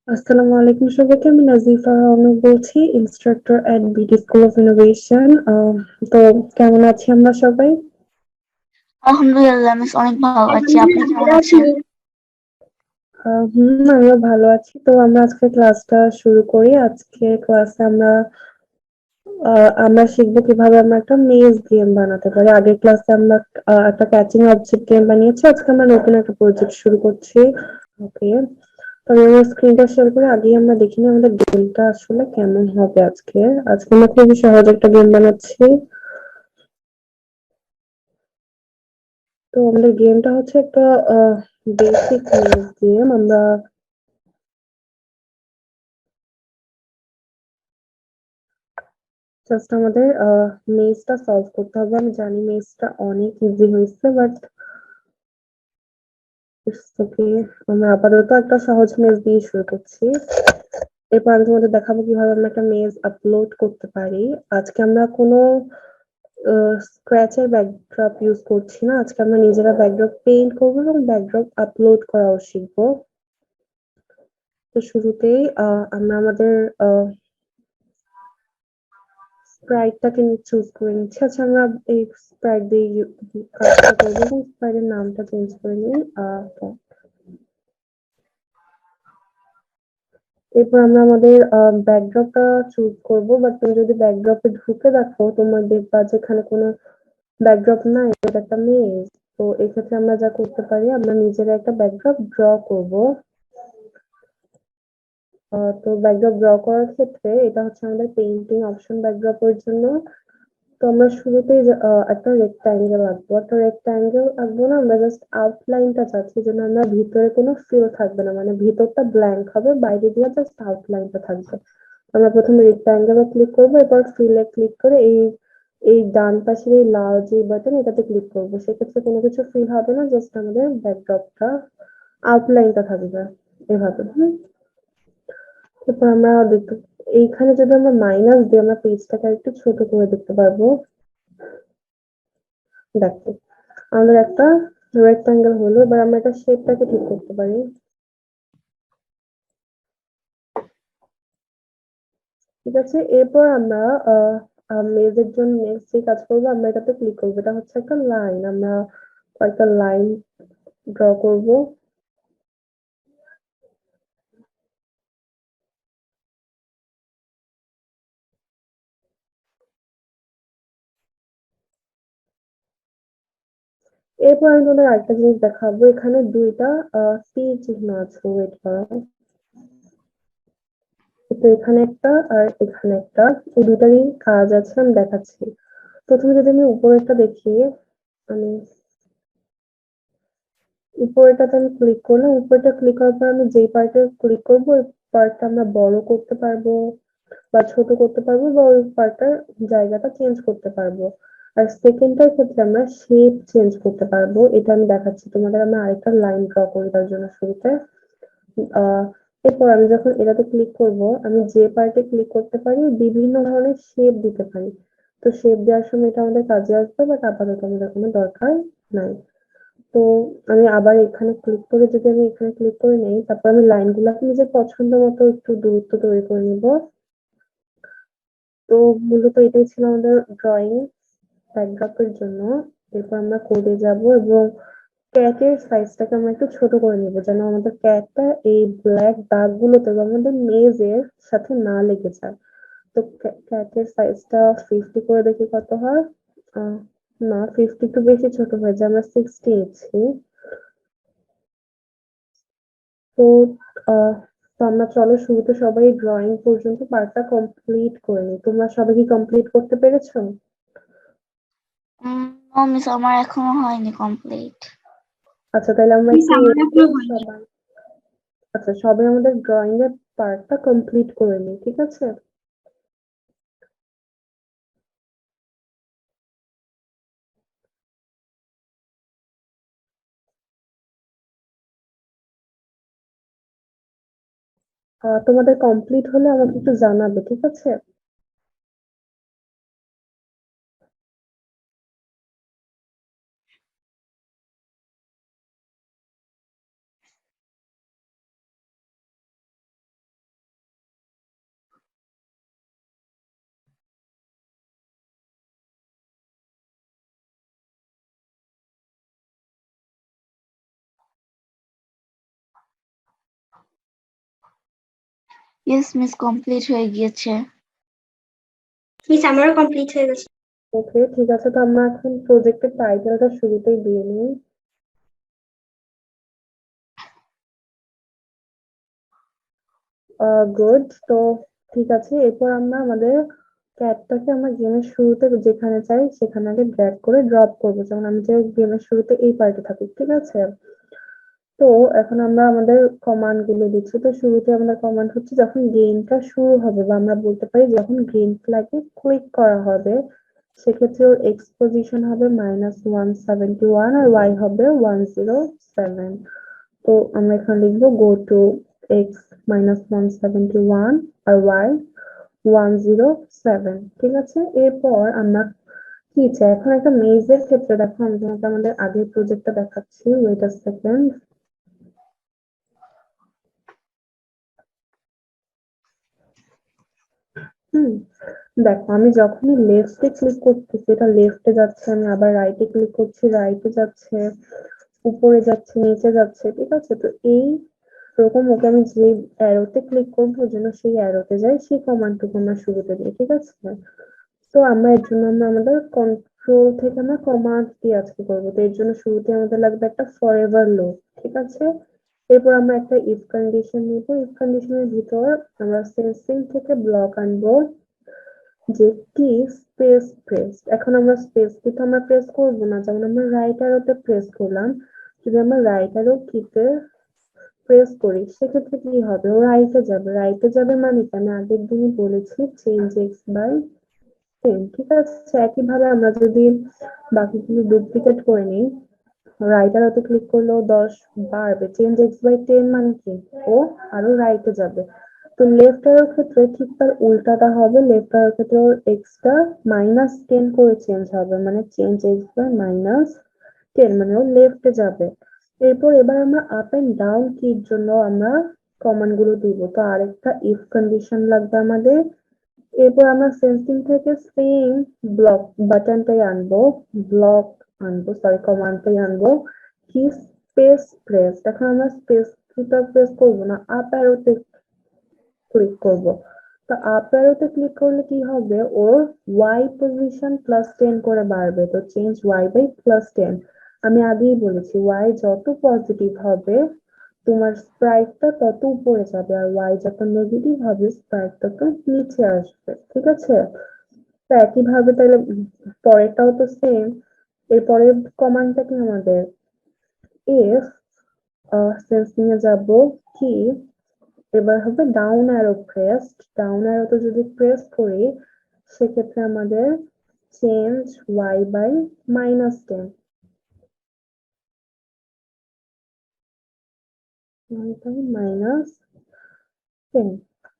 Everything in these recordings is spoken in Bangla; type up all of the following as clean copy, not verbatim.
আসসালামু আলাইকুম সবাইকে। আমি নাজিফা রহমান বলছি, instructor at BD school of innovation. তো কেমন আছি আমরা সবাই? আলহামদুলিল্লাহ মিস, অনেক ভালো আছি। আপনি কেমন আছেন? আমিও ভালো আছি। তো আমরা আজকে ক্লাসটা শুরু করি। আজকে ক্লাসে আমরা শিখবো কিভাবে আমরা একটা মেজ গেম বানাতে পারি। আগের ক্লাসে আমরা একটা ক্যাচিং অবজেক্ট গেম বানিয়েছি। আজকে আমরা নতুন একটা প্রজেক্ট শুরু করছি। ওকে, তো আমি আমার স্ক্রিনটা শেয়ার করে আগেই আমরা দেখি নিই আমাদের গেমটা আসলে কেমন হবে আজকে। আজকে আমরা খুবই সহজ একটা গেম বানাচ্ছি। তো আমাদের গেমটা হচ্ছে একটা বেসিক মেজ গেম। আমরা জাস্ট আমাদের মেজটা সলভ করতে হবে। আমি জানি মেজটা অনেক ইজি হয়েছে, বাট ইটস ওকে। আমরা আপাতত একটা সহজ মেজ দিয়ে শুরু করছি। এরপর আমি তোমাদের দেখাবো কিভাবে আমরা একটা মেজ আপলোড করতে পারি। আজকে আমরা কোনো স্ক্র্যাচের ব্যাকড্রপ ইউজ করছি না। আজকে আমরা নিজেরা ব্যাকড্রপ পেইন্ট করবো এবং ব্যাকড্রপ আপলোড করাও শিখবো। তো শুরুতেই আমরা আমাদের স্প্রাইটটাকে চুজ করে নিচ্ছি। আচ্ছা, আমরা এই স্প্রাইট দিয়ে কাজটা করবো এবং স্প্রাইটের নামটা চেঞ্জ করে নিই। এরপর আমরা আমাদের ব্যাকড্রপটা চুজ করব, বাট তুমি যদি ব্যাকড্রপে ঢুকে দেখো তোমার দেখবা যেখানে কোনো ব্যাকড্রপ নাই, এটা একটা মেজ। তো এক্ষেত্রে আমরা যা করতে পারি, আমরা নিজেরা একটা ব্যাকড্রপ ড্র করব। তো ব্যাকড্রপ ড্র করার ক্ষেত্রে এটা হচ্ছে আমাদের পেইন্টিং অপশন ব্যাকড্রপের জন্য। তো আমরা শুরুতেই একটা রেক্ট্যাঙ্গেল আঁকবো। একটা রেক্ট্যাঙ্গেল আঁকবো না, আমরা জাস্ট আউটলাইনটা চাচ্ছি, যেন আমরা ভিতরে কোনো ফিল থাকবে না, মানে ভিতরটা ব্ল্যাঙ্ক হবে, বাইরে দিয়ে জাস্ট আউটলাইনটা থাকবে। আমরা প্রথমে রেক্ট্যাঙ্গেলে ক্লিক করবো, এরপর ফিলে ক্লিক করে এই ডান পাশের এই লাল যে বাটন, এটাতে ক্লিক করবো। সেক্ষেত্রে কোনো কিছু ফিল হবে না, জাস্ট আমাদের ব্যাকড্রপটা আউটলাইনটা থাকবে এভাবে। তারপর আমরা দেখতে, এইখানে যদি আমরা মাইনাস দিই আমরা পেজটাকে একটু ছোট করে দেখতে পারবো। দেখো, আমাদের একটা রেক্ট্যাঙ্গেল হলো। এবার আমরা এটা শেপটাকে ঠিক করতে পারি। ঠিক আছে, এরপর আমরা মেজের জন্য নেক্সট যে কাজ করবো, আমরা এটাতে ক্লিক করবো। এটা হচ্ছে একটা লাইন, আমরা কয়েকটা লাইন ড্র করব। এরপর আমি তোমাদের আরেকটা জিনিস দেখাবো। এখানে দুইটা তীর চিহ্ন আছে, ওয়েট করো। তো এখানে একটা আর এখানে একটা, এই দুটারই কাজ আছে, আমি দেখাচ্ছি। প্রথমে যদি আমি উপরেরটা দেখি, আমি উপরেটাতে আমি ক্লিক করলাম। উপরেটা ক্লিক করার পর আমি যেই পার্টে ক্লিক করবো ওই পার্টটা আমরা বড় করতে পারবো বা ছোট করতে পারবো, বা ওই পার্টটার জায়গাটা চেঞ্জ করতে পারবো। আর সেকেন্ডটার ক্ষেত্রে আমরা শেপ চেঞ্জ করতে পারবো। এটা আমি দেখাচ্ছি তোমাদের। আমরা আরেকটা লাইন ড্র করি তার জন্য শুরুতে। আহ এরপর আমি যখন এটাতে ক্লিক করব, আমি যে পার্টে ক্লিক করতে পারি বিভিন্ন ধরনের শেপ দিতে পারি। তো শেপ দেওয়ার সময় এটা আমাদের কাজে আসবে, বাট আপাতত আমাদের কোনো দরকার নাই। তো আমি আবার এখানে ক্লিক করে, যদি আমি এখানে ক্লিক করে নেই, তারপর আমি লাইনগুলোকে নিজের পছন্দ মতো একটু দূরত্ব তৈরি করে নিব। তো মূলত এটাই ছিল আমাদের ড্রয়িং ব্যাকড্রপের জন্য। এরপর আমরা কোডে যাব এবং ক্যাটের সাইজটাকে আমরা একটু ছোট করে নিব, যেন আমাদের ক্যাটটা এই ব্ল্যাক দাগগুলোতে বা আমাদের মেজের সাথে না লেগে যায়। তো ক্যাটের সাইজটা 50 করে দেখি কত হয়। আহ, না, 50 একটু বেশি ছোট হয়ে যায়, আমরা 60 নিচ্ছি। তো আহ তো আমরা চলো শুরুতে সবাই ড্রয়িং পর্যন্ত পার্টটা কমপ্লিট করে নিই। তোমরা সবাই কি কমপ্লিট করতে পেরেছো? নো মিস, আমার এখনো হয়নি কমপ্লিট। আচ্ছা, তাহলে আমরা একটু wait করি সবাই। আচ্ছা, সবাই আমাদের ড্রয়িং এর পার্টটা কমপ্লিট করে নিই, ঠিক আছে? তোমাদের কমপ্লিট হলে আমাকে একটু জানাবে, ঠিক আছে? ইয়েস মিস কমপ্লিট হয়ে গিয়েছে। মিস আমারও কমপ্লিট হয়ে গেছে। ওকে, ঠিক আছে, তো আমরা এখন প্রজেক্টের টাইটেলটা শুরুতেই দিয়ে নিই। গুড, তো ঠিক আছে, এরপর আমরা আমাদের ক্যাটটাকে আমরা গেমের শুরুতে যেখানে চাই সেখানে আগে ড্র্যাগ করে ড্রপ করবো, যেমন আমি যে গেমের শুরুতে এই পার্টে থাকি, ঠিক আছে। তো এখন আমরা আমাদের কমান্ড গুলো দিচ্ছি। তো শুরুতে আমাদের কমান্ড হচ্ছে যখন গেমটা শুরু হবে, বা আমরা বলতে পারি যখন গ্রিন ফ্ল্যাগে ক্লিক করা হবে, সেক্ষেত্রে ওর এক্স পজিশন হবে -171 আর ওয়াই হবে 107। তো আমরা এখানে লিখবো গো টু এক্স -171 আর ওয়াই 107, ঠিক আছে। এরপর আমরা কি চাই, এখন একটা মেজের ক্ষেত্রে দেখো, আমি তোমাকে আমাদের আগের প্রজেক্টটা দেখাচ্ছি, ওয়েট আ সেকেন্ড। হুম, দেখো আমি যখনই লেফটে ক্লিক করতেছি এটা লেফটে যাচ্ছে, আমি আবার রাইটে ক্লিক করছি রাইটে যাচ্ছে, উপরে যাচ্ছে নিচে যাচ্ছে, ঠিক আছে। তো এই রকম ওকে আমি যে অ্যারোতে ক্লিক করবো যেন সেই অ্যারোতে যায়, সেই কমান্ডটুকু আমরা শুরুতে দিই, ঠিক আছে। তো আমরা এর জন্য আমরা আমাদের কন্ট্রোল থেকে আমরা কমান্ড দিয়ে আজকে করবো। তো এর জন্য শুরুতে আমাদের লাগবে একটা ফরএভার লুপ, ঠিক আছে। এরপর আমরা একটা ইফ কন্ডিশন নিব, ইফ কন্ডিশনের ভিতর আমরা সেন্সিং থেকে ব্লক আনবো যে কি স্পেস প্রেস। এখন আমরা স্পেস কি তো আমরা প্রেস করবো না, যেমন আমরা রাইট অ্যারোতে প্রেস করলাম, যদি আমরা রাইট অ্যারো কিতে প্রেস করি সেক্ষেত্রে কি হবে, ও রাইটে যাবে, রাইটে যাবে মানে কি আমি আগের দিনই বলেছি চেঞ্জ এক্স বাই 10, ঠিক আছে। একইভাবে আমরা যদি বাকিগুলো ডুপ্লিকেট করে নিই, রাইট অ্যারোতে ক্লিক করলেও 10 বাড়বে, চেঞ্জ এক্স বাই 10 মানে কি ও আরো রাইটে যাবে। তো লেফট অ্যারোর ক্ষেত্রে ঠিক তার উল্টাটা হবে, লেফট অ্যারোর ক্ষেত্রে ওর এক্সটা -10 করে চেঞ্জ হবে, মানে চেঞ্জ এক্স বাই -10 মানে ও লেফটে যাবে। এরপর এবার আমরা আপ এন্ড ডাউন কির জন্য আমরা কমান্ড গুলো দিব। তো আরেকটা ইফ কন্ডিশন লাগবে আমাদের। এরপর আমরা সেন্সিং থেকে সেম ব্লক বাটনটাই আনবো, ব্লক আনবো, সরি কমান্ডটাই আনবো, কি স্পেস প্রেস। এখন আমরা স্পেস কিটা প্রেস করবো না, আপ অ্যারোতে ক্লিক করব। তো আপ অ্যারোতে ক্লিক করলে কি হবে, ওর ওয়াই পজিশন +10 করে বাড়বে। তো চেঞ্জ ওয়াই বাই +10, আমি আগেই বলেছি ওয়াই যত পজিটিভ হবে তোমার স্প্রাইটটা তত উপরে যাবে, আর ওয়াই যত নেগেটিভ হবে স্প্রাইট তত নিচে আসবে, ঠিক আছে। তো একইভাবে তাহলে পরেরটাও তো সেম। এরপরের কমান্ডটা কি আমাদের, ইফ সেন্সিং এ যাব কি, এবার হবে ডাউন অ্যারো প্রেসড, ডাউন অ্যারোতে যদি প্রেস করি সেক্ষেত্রে আমাদের change Y by -10, Y by -10,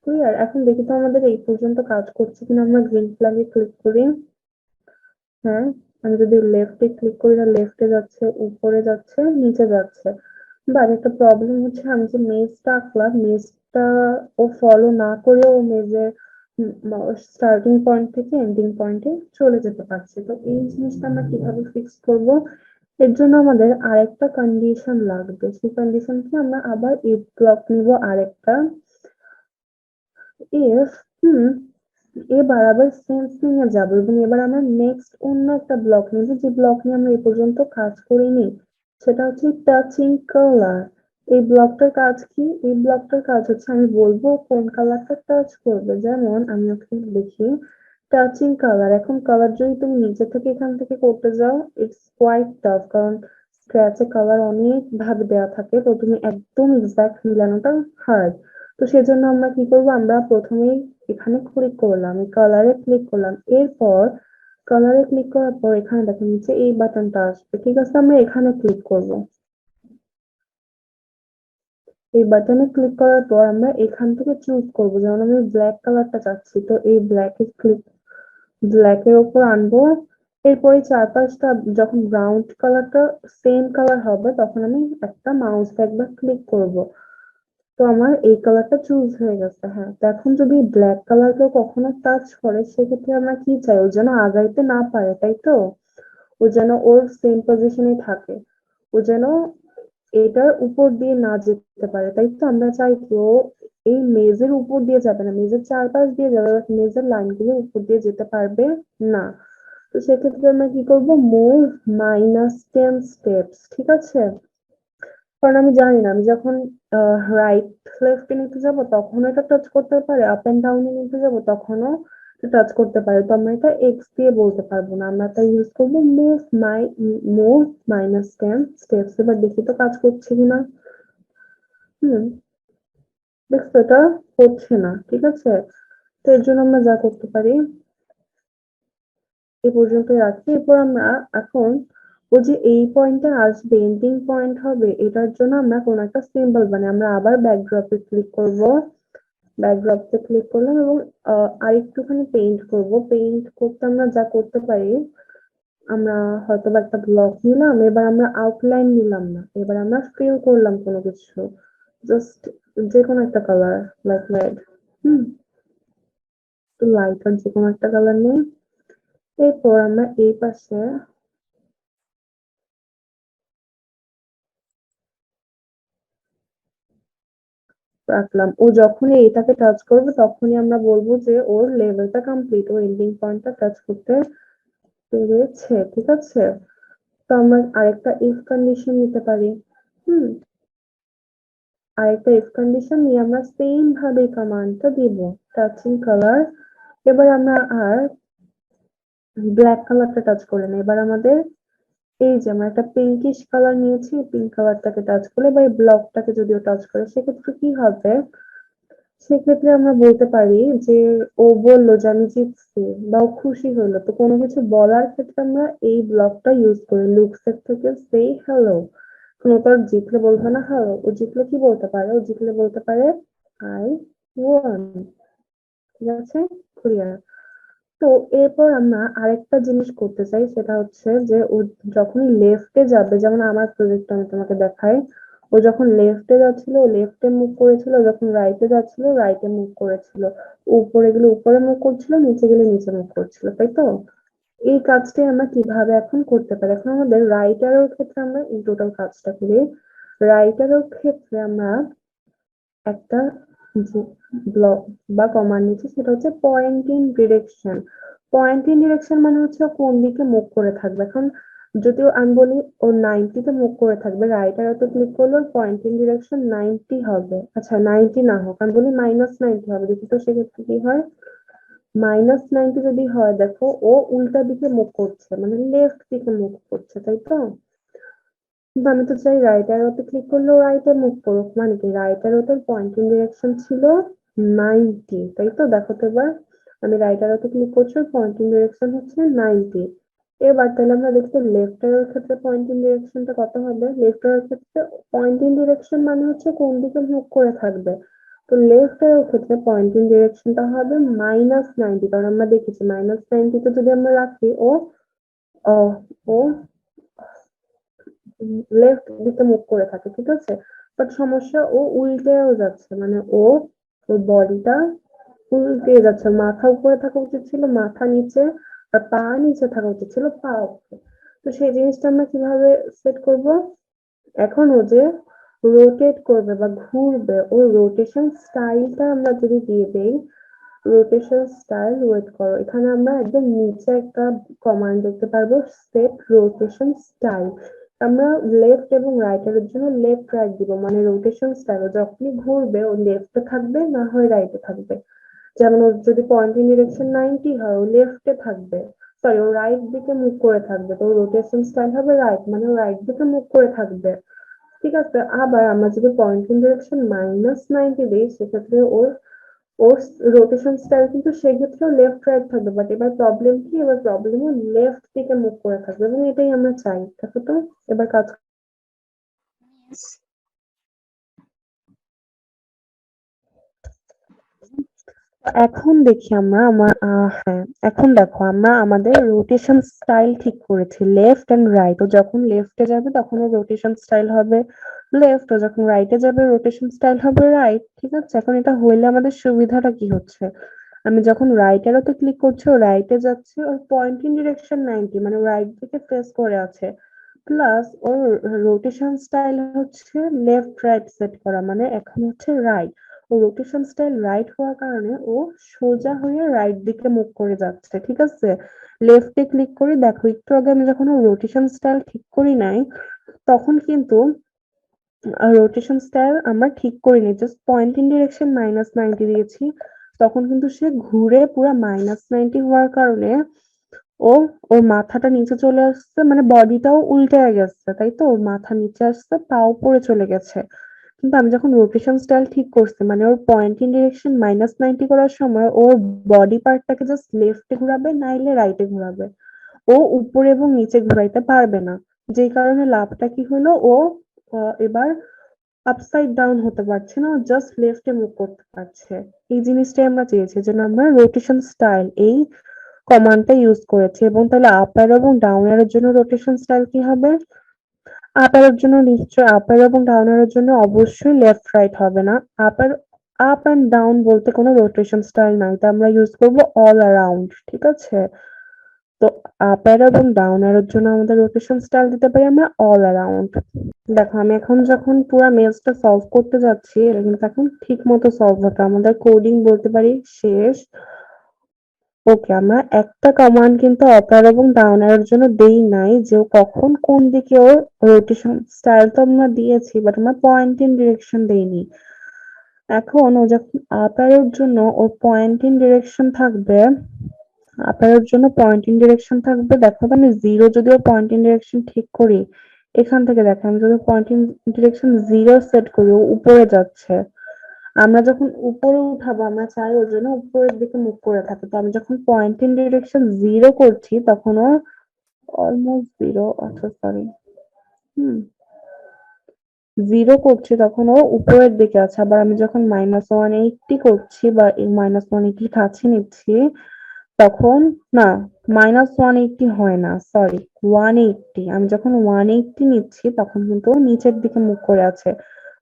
clear. এখন দেখি তো আমাদের এই পর্যন্ত কাজ করছে কিনা, আমরা গ্রিন ফ্ল্যাগে ক্লিক করি। হ্যাঁ, আমি যদি লেফটে ক্লিক করি না লেফটে যাচ্ছে, উপরে যাচ্ছে, নিচে যাচ্ছে। বাট একটা প্রবলেম হচ্ছে, আমি যে মেজটা আঁকলাম মেজটা ও ফলো না করেও মেজের স্টার্টিং পয়েন্ট থেকে এন্ডিং পয়েন্টে চলে যেতে পারছে। তো এই জিনিসটা আমরা কিভাবে ফিক্স করব, এর জন্য আমাদের আরেকটা কন্ডিশন লাগবে। সেই কন্ডিশনকে আমরা আবার ইফ ব্লক নিব আরেকটা, ইফ এবার আবার সেন্সিং এ যাবো এবং এবার আমরা নেক্সট অন্য একটা ব্লক নিব, যে ব্লক নিয়ে আমরা এই পর্যন্ত কাজ করিনি, সেটা হচ্ছে টাচিং কালার। এই ব্লকটার কাজ কি, এই ব্লকটার কাজ হচ্ছে আমি বলবো কোন কালারটা টাচ করবে, যেমন আমি ওকে লিখি টাচিং কালার। এখন কালার যদি তুমি নিচে থেকে এখান থেকে করতে যাও ইটস কোয়াইট টাফ, কারণ স্ক্র্যাচে কালার অনেক ভাবে দেওয়া থাকে, তো তুমি একদম এক্সাক্ট মিলানোটা হার্ড। তো সেজন্য আমরা কি করবো, আমরা প্রথমেই এখানে ক্লিক করলাম, এই কালারে ক্লিক করলাম, এরপর কালারে ক্লিক করার পর এখানে দেখো নিচে এই বাটনটা আসবে, ঠিক আছে। আমরা এখানে ক্লিক করব, এই বাটনে ক্লিক করার পর আমরা এখান থেকে চুজ করব, যেমন আমি ব্ল্যাক কালারটা চাচ্ছি, তো এই ব্ল্যাকের উপর আনবো। এরপরে চারপাশটা যখন ব্রাউন কালারটা সেম কালার হবে তখন আমি একটা মাউস একবার ক্লিক করব। তো আমার এই কালারটা চুজ হয়ে গেছে। হ্যাঁ, তো এখন যদি ব্ল্যাক কালারকে কখনো টাচ করে সেক্ষেত্রে আমরা কি চাই, ও যেন আগাইতে না পারে, তাই তো। ও যেন ওর সেম পজিশনে থাকে, ও যেন এটার উপর দিয়ে না যেতে পারে, তাই তো। আমরা চাই কি ও এই মেজের উপর দিয়ে যাবে না, মেজের চারপাশ দিয়ে যাবে, বাট মেজের লাইনগুলো উপর দিয়ে যেতে পারবে না। তো সেক্ষেত্রে আমরা কি করব, মুভ -10 স্টেপস, ঠিক আছে? কারণ আমি জানি না, আমি যখন রাইট লেফটে নিতে যাব তখন এটা টাচ করতে পারে, আপ এন্ড ডাউনে নিতে যাব তখনও টাচ করতে পারে। তো আমরা এটা এক্স দিয়ে বলতে পারবো না, আমরা এটা ইউজ করবো মুভ -10 স্টেপস। এবার দেখি তো কাজ করছে কিনা। হুম, দেখছো এটা হচ্ছে না, ঠিক আছে? তো এর জন্য আমরা যা করতে পারি, এ পর্যন্ত রাখি। এরপর আমরা এখন ও যে এই পয়েন্টে আসবে, এন্ডিং পয়েন্ট হবে, এটার জন্য আমরা কোন একটা সিম্বল মানে আমরা আবার ব্যাকড্রপে ক্লিক করব। ব্যাকড্রপে ক্লিক করলাম এবং আরেকটুখানি পেইন্ট করব। পেইন্ট করতে আমরা যা করতে পারি, আমরা হয়তো বা একটা ব্লক নিলাম, এবার আমরা আউটলাইন নিলাম না, এবার আমরা ফিল করলাম কোনো কিছু, জাস্ট যে কোনো একটা কালার, লাইক রেড। হুম, তো লাইট আর যে কোনো একটা কালার নিই। এরপর আমরা এই পাশে রাখলাম। ও যখনই এটাকে টাচ করবে তখনই আমরা বলবো যে ওর লেভেলটা কমপ্লিট, ও এন্ডিং পয়েন্টটা টাচ করতে পেরেছে, ঠিক আছে? তো আমরা আরেকটা ইফ কন্ডিশন নিতে পারি। হুম, আরেকটা ইফ কন্ডিশন নিয়ে আমরা সেম ভাবে কমান্ডটা দিব, টাচিং কালার। এবার আমরা আর ব্ল্যাক কালারটা টাচ করে না, এবার আমাদের এই যে আমরা একটা পিঙ্কিশ কালার নিয়েছি, পিঙ্ক কালারটাকে টাচ করলে বা এই ব্লকটাকে যদিও টাচ করে, সেক্ষেত্রে কি হবে, সেক্ষেত্রে আমরা বলতে পারি যে ও বললো যে আমি জিতছি, বা ও খুশি হলো। তো কোনো কিছু বলার ক্ষেত্রে আমরা এই ব্লকটা ইউজ করি, লুকস এর থেকে সে হ্যালো। কোনো তো আর জিতলে বলবে না হ্যালো, ও জিতলে কি বলতে পারে, ও জিতলে বলতে পারে আই ওয়ান, ঠিক আছে? ক্লিয়ার? তো এরপর আমরা আরেকটা জিনিস করতে চাই, সেটা হচ্ছে যে ও যখনই লেফটে যাবে, যেমন আমার প্রজেক্ট আমি তোমাকে দেখাই, ও যখন লেফটে যাচ্ছিল ও লেফটে মুভ করেছিল, যখন রাইটে যাচ্ছিল রাইটে মুভ করেছিল, উপরে গেলে উপরে মুভ করছিল, নিচে গেলে নিচে মুভ করছিল, তাই তো? এই কাজটাই আমরা কিভাবে এখন করতে পারি, এখন আমাদের রাইট অ্যারোর ক্ষেত্রে আমরা এই টোটাল কাজটা করি। রাইট অ্যারোর ক্ষেত্রে আমরা একটা যে ব্লক বা কমান্ড নিচ্ছি, সেটা হচ্ছে পয়েন্টিং ডিরেকশন। পয়েন্টিং ডিরেকশন মানে হচ্ছে ও কোন দিকে মুভ করে থাকবে। এখন যদিও আমি বলি ও 90 তে মুভ করে থাকবে, রাইট অ্যারোতে ক্লিক করলে ওর পয়েন্টিং ডিরেকশন 90 হবে। আচ্ছা 90 না হোক, আমি বলি -90 হবে, দেখি তো সেক্ষেত্রে কি হয়। -90 যদি হয়, দেখো ও উল্টা দিকে মুভ করছে, মানে লেফট দিকে মুভ করছে, তাই তো? কিন্তু আমি তো চাই রাইট অ্যারোতে ক্লিক করলেও রাইটে মুভ করুক, মানে কি রাইট অ্যারোতে পয়েন্টিং ডিরেকশন ছিল 90, তাই তো? দেখো তো এবার আমি রাইট অ্যারোতে ক্লিক করছি, পয়েন্টিং ডিরেকশন হচ্ছে 90। এবার তাহলে আমরা দেখছি লেফট অ্যারোর ক্ষেত্রে পয়েন্টিং ডিরেকশনটা কত হবে। লেফট অ্যারোর ক্ষেত্রে পয়েন্টিং ডিরেকশন মানে হচ্ছে কোন দিকে মুভ করে থাকবে। তো লেফট অ্যারোর ক্ষেত্রে পয়েন্টিং ডিরেকশনটা হবে -90, কারণ আমরা দেখেছি -90 তে যদি আমরা রাখি ও ও ও লেফট দিকে মুভ করে থাকে, ঠিক আছে? বাট সমস্যা ও উল্টেও যাচ্ছে, মানে ওর বডিটা উল্টে যাচ্ছে, মাথা উপরে থাকা উচিত ছিল মাথা নিচে, আর পা নিচে থাকা উচিত ছিল পা উপরে। তো সেই জিনিসটা আমরা কিভাবে সেট করব, এখন ও যে রোটেট করবে বা ঘুরবে, ওর রোটেশন স্টাইলটা আমরা যদি দিয়ে দেই, রোটেশন স্টাইল, ওয়েট করো, এখানে আমরা একদম নিচে একটা কমান্ড দেখতে পারবো, সেট রোটেশন স্টাইল। আমরা লেফট এবং রাইট এর জন্য লেফট রাইট দিব, মানে রোটেশন স্টাইল যখনই ঘুরবে ও লেফটে থাকবে না হয় রাইটে থাকবে। যেমন ওর যদি পয়েন্টিং ডিরেকশন 90 হয়, ও লেফটে থাকবে, সরি ও রাইট দিকে মুভ করে থাকবে, তো রোটেশন স্টাইল হবে রাইট, মানে ও রাইট দিকে মুভ করে থাকবে, ঠিক আছে? আবার আমরা যদি পয়েন্টিং ডিরেকশন -90 দিই, সেক্ষেত্রে ওর ওর রোটেশন স্টাইল কিন্তু সেক্ষেত্রেও লেফট রাইট থাকবে, বাট এবার প্রবলেম কি, এবার প্রবলেম লেফট দিকে মুভ করে থাকবে, এবং এটাই আমরা চাই। দেখো তো এবার কাজ। Yes. এখন দেখি আমরা হ্যাঁ, এখন দেখো আমরা আমাদের রোটেশন স্টাইল ঠিক করেছি, লেফট এন্ড রাইট। ও যখন লেফটে যাবে তখন ওর রোটেশন স্টাইল হবে লেফট, ও যখন রাইটে যাবে রোটেশন স্টাইল হবে রাইট, ঠিক আছে? এখন এটা হইলে আমাদের সুবিধাটা কি হচ্ছে, আমি যখন রাইট অ্যারোতে ক্লিক করছি ও রাইটে যাচ্ছে, ওর পয়েন্টিং ডিরেকশন 90, মানে রাইট দিকে ফেস করে আছে, প্লাস ওর রোটেশন স্টাইল হচ্ছে লেফট রাইট সেট করা, মানে এখন হচ্ছে রাইট। রোটেশন স্টাইল রাইট হওয়ার কারণে ও সোজা হয়ে রাইট দিকে মুভ করে যাচ্ছে, ঠিক আছে? লেফটে ক্লিক করি, দেখো একটু আগে আমি যখন রোটেশন স্টাইল ঠিক করি নাই তখন কিন্তু রোটেশন স্টাইল আমরা ঠিক করিনি, জাস্ট পয়েন্টিং ডিরেকশন -90 দিয়েছি, তখন কিন্তু সে ঘুরে পুরো -90 হওয়ার কারণে ও ওর মাথাটা নিচে চলে আসছে, মানে বডিটাও উল্টে গেছে, তাই তো? ওর মাথা নিচে আসছে, পা উপরে চলে গেছে। কিন্তু আমি যখন রোটেশন স্টাইল ঠিক করছি, মানে ওর পয়েন্টিং ডিরেকশন -90 করার সময় ওর বডি পার্টটাকে জাস্ট লেফটে ঘোরাবে নাইলে রাইটে ঘোরাবে, ও উপরে এবং নিচে ঘুরাইতে পারবে না। যেই কারণে লাভটা কি হলো, ও এবার আপসাইড ডাউন হতে পারছে না, জাস্ট লেফটে মুভ করতে পারছে। এই জিনিসটাই আমরা চেয়েছি, যেন আমরা রোটেশন স্টাইল এই কমান্ডটা ইউজ করেছি। এবং তাহলে আপ অ্যারো এবং ডাউন অ্যারোর জন্য রোটেশন স্টাইল কি হবে? আপ অ্যারোর জন্য নিশ্চয়ই আপ অ্যারো এবং ডাউন অ্যারোর জন্য অবশ্যই লেফট রাইট হবে না। আপ এন্ড ডাউন বলতে কোনো রোটেশন স্টাইল নাই, তো আমরা ইউজ করব অল অ্যারাউন্ড, ঠিক আছে? তো আপ অ্যারো এবং ডাউন অ্যারোর জন্য আমাদের রোটেশন স্টাইল দিতে পারি আমরা অল অ্যারাউন্ড। দেখো আমি এখন যখন পুরো মেজটা সলভ করতে যাচ্ছি, এটা কিন্তু এখন ঠিক মতো সলভ হবে, আমাদের কোডিং বলতে পারি শেষ। ওকে, আমরা একটা কমান্ড কিন্তু আপ অ্যারো এবং ডাউন অ্যারোর জন্য দেই নাই, যে ও কখন কোন দিকে ওর রোটেশন স্টাইল তো আমরা দিয়েছি, বাট আমরা পয়েন্টিং ডিরেকশন দেইনি। এখন ও যখন আপ অ্যারোর জন্য ওর পয়েন্টিং ডিরেকশন থাকবে, আপ অ্যারোর জন্য পয়েন্টিং ডিরেকশন থাকবে, দেখো তো আমি জিরো যদি ওর পয়েন্টিং ডিরেকশন ঠিক করি, এখান থেকে দেখো আমি যদি পয়েন্টিং ডিরেকশন জিরো সেট করি, ও উপরে যাচ্ছে। আমরা যখন উপরে উঠাবো আমরা চাই ওর জন্য উপরের দিকে মুভ করে থাকে, তো আমি যখন পয়েন্টিং ডিরেকশন জিরো করছি তখন ও অলমোস্ট জিরো, আচ্ছা সরি, হুম, জিরো করছি তখন ও উপরের দিকে আছে। আবার আমি যখন -180 করছি বা -180 কাছে নিচ্ছি তখন, না, -180 হয় না, সরি, 180, আমি যখন 180 নিচ্ছি তখন কিন্তু ও নিচের দিকে মুখ করে আছে।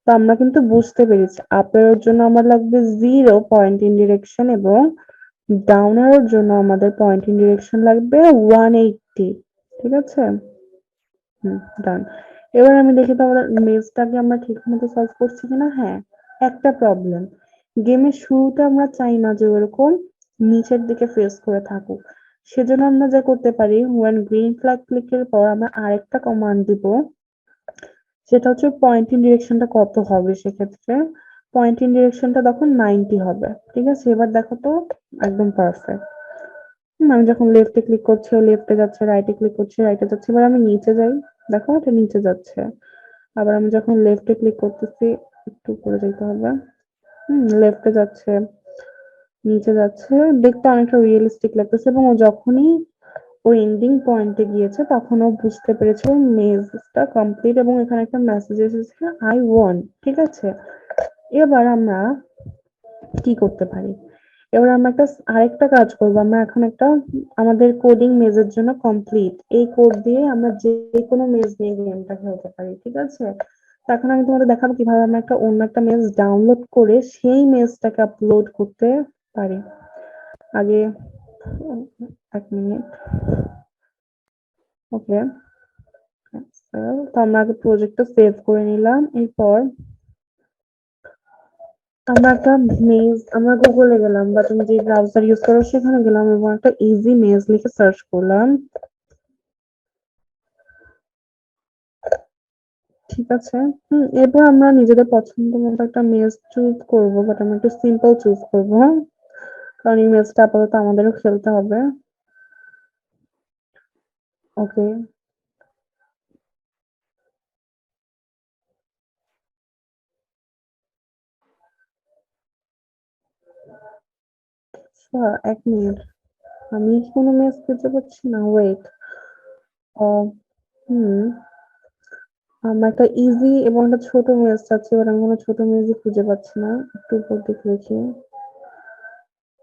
তো আমরা কিন্তু বুঝতে পেরেছি আপ এর জন্য আমার লাগবে জিরো পয়েন্টিং ডিরেকশন, এবং ডাউন এর জন্য আমাদের পয়েন্টিং ডিরেকশন লাগবে 180, ঠিক আছে? ডান। এবার আমি দেখি তো আমাদের মেজটাকে আমরা ঠিক মতো সলভ করছি কিনা। হ্যাঁ, একটা প্রবলেম, গেমের শুরুটা আমরা চাই না যে ওরকম নিচের দিকে ফেস করে থাকুক। সেজন্য আমরা যা করতে পারি, when গ্রিন ফ্ল্যাগ ক্লিকের পর আমরা আরেকটা কমান্ড দিব, সেটা হচ্ছে পয়েন্টিং ডিরেকশনটা কত হবে। সেক্ষেত্রে পয়েন্টিং ডিরেকশনটা তখন 90 হবে, ঠিক আছে? এবার দেখো তো, একদম পারফেক্ট। আমি যখন লেফটে ক্লিক করছি ও লেফটে যাচ্ছে, রাইটে ক্লিক করছি রাইটে যাচ্ছে। এবার আমি নিচে যাই, দেখো এটা নিচে যাচ্ছে। আবার আমি যখন লেফটে ক্লিক করতেছি, একটু উপরে যেতে হবে, লেফটে যাচ্ছে, নিচে যাচ্ছে, দেখতে অনেকটা রিয়েলিস্টিক লাগতেছে। এবং ও যখনই ও এন্ডিং পয়েন্টে গিয়েছে তখন ও বুঝতে পেরেছে মেজটা কমপ্লিট, এবং এখানে একটা মেসেজ এসেছে আই ওয়ান, ঠিক আছে? এবার আমরা কি করতে পারি, এবার আমরা আরেকটা কাজ করবো, আমরা এখন একটা আমাদের কোডিং মেজের জন্য কমপ্লিট, এই কোড দিয়ে আমরা যে কোনো মেজ নিয়ে গেমটা খেলতে পারি, ঠিক আছে? তো এখন আমি তোমাদের দেখাবো কিভাবে আমরা অন্য একটা মেজ ডাউনলোড করে সেই মেজটাকে আপলোড করতে পারি। আগে 1 মিনিট, ওকে, তো আমরা আগে প্রজেক্টটা সেভ করে নিলাম। এরপর আমরা গুগলে গেলাম, বা তুমি যে ব্রাউজার ইউজ করো সেখানে গেলাম, এবং একটা ইজি মেজ লিখে সার্চ করলাম, ঠিক আছে? এরপর আমরা নিজেদের পছন্দ মতো একটা মেজ চুজ করবো, বাট আমরা একটু সিম্পল চুজ করবো, কারণ এই মেজটা আপাতত আমাদেরও খেলতে হবে। ওকে, আচ্ছা, 1 মিনিট, আমি কোনো মেজ খুঁজে পাচ্ছি না, ওয়েট। হুম, আমার একটা ইজি এবং একটা ছোট মেজ চাচ্ছি, এবার আমি কোনো ছোট মেজই খুঁজে পাচ্ছি না, একটু উপর দিকে দেখি।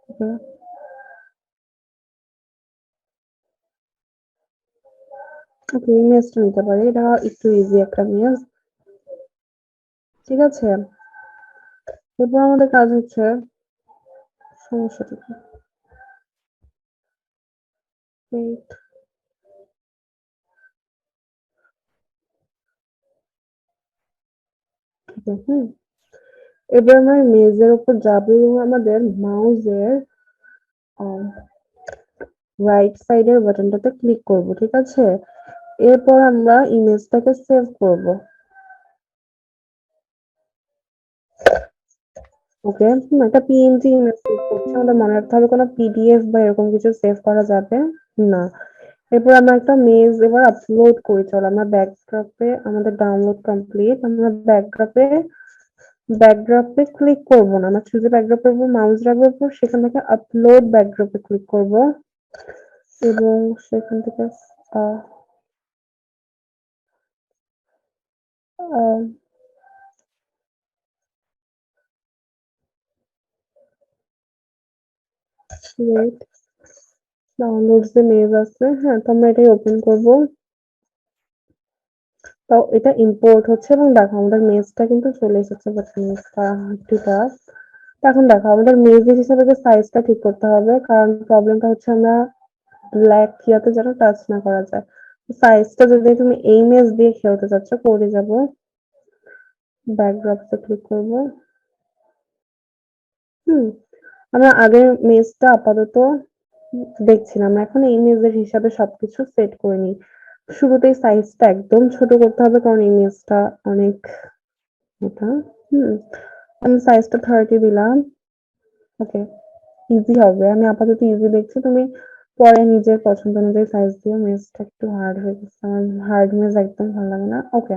ওকে, ওকে, এই মেজটা নিতে পারি, এটা একটু ইজি একটা মেজ, ঠিক আছে? এরপর আমাদের কাজ হচ্ছে, সমস্যাটা কি, Wait, okay, এবার আমরা মেজের উপর যাব এবং আমাদের মাউসের রাইট সাইডের বাটনটাতে ক্লিক করব, ঠিক আছে? এরপর আমরা ইমেজটাকে সেভ করব। ওকে, একটা পিএনজি ইমেজ সেভ করছি। আমাদের মনে রাখতে হবে কোনো পিডিএফ বা এরকম কিছু সেভ করা যাবে না। এরপর আমরা একটা মেজ এবার আপলোড করি। চলো আমরা ব্যাকড্রপে, আমাদের ডাউনলোড কমপ্লিট। আমরা ব্যাকড্রপে ক্লিক করব না, আমরা চুজে ব্যাকড্রপের উপর মাউস রাখবো, এরপর সেখান থেকে আপলোড ব্যাকড্রপে ক্লিক করব এবং সেখান থেকে আহ, আহ, wait, ডাউনলোড যে মেজ আছে, হ্যাঁ, তো আমরা এটাই ওপেন করব। তাও এটা ইম্পোর্ট হচ্ছে এবং দেখো আমাদের মেজটা কিন্তু চলে এসেছে, বাট মেজটা দুটা। এখন দেখো আমাদের মেজ হিসেবে যে সাইজটা ঠিক করতে হবে, কারণ প্রবলেমটা হচ্ছে আমরা ব্ল্যাক ইয়াতে যেন টাচ না করা যায়। সাইজটা যদি তুমি এই মেজ দিয়ে খেলতে চাচ্ছ, করে যাব, ব্যাকড্রপে ক্লিক করব। হুম, আমরা আগের মেজটা আপাতত দেখছিলাম, এখন এই মেজের হিসাবে সবকিছু সেট করে নিই। শুরুতেই সাইজটা একদম ছোট করতে হবে, কারণ এই মেজটা অনেক মোটা। হুম, আমি সাইজটা 30 দিলাম। ওকে, ইজি হবে, আমি আপাতত ইজি দেখছি, তুমি পরে নিজের পছন্দ অনুযায়ী সাইজ দিও। মেজটা একটু হার্ড হয়ে গেছে, আমার হার্ড মেজ একদম ভালো লাগে না। ওকে,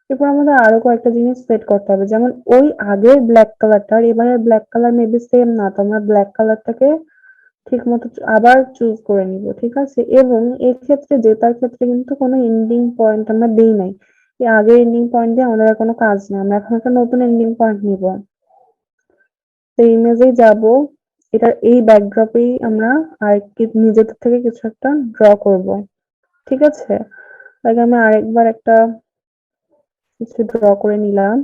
এরপর আমাদের আরো কয়েকটা জিনিস সেট করতে হবে, যেমন ওই আগের ব্ল্যাক কালারটা আর এবারের ব্ল্যাক কালার মেবি সেম না, তো আমরা ব্ল্যাক কালারটাকে ঠিক মতো আবার চুজ করে নিব, ঠিক আছে? এবং এর ক্ষেত্রে জেতার ক্ষেত্রে কিন্তু কোনো এন্ডিং পয়েন্ট আমরা দেই নাই। এই আগের এন্ডিং পয়েন্ট দিয়ে আমাদের আর কোনো কাজ নেই, আমরা এখন একটা নতুন এন্ডিং পয়েন্ট নিব। তো ইমেজেই যাব, এটার এই ব্যাকড্রপেই আমরা আর নিজেদের থেকে কিছু একটা ড্র করব, ঠিক আছে? তাকে আমি আরেকবার একটা কিছু ড্র করে নিলাম,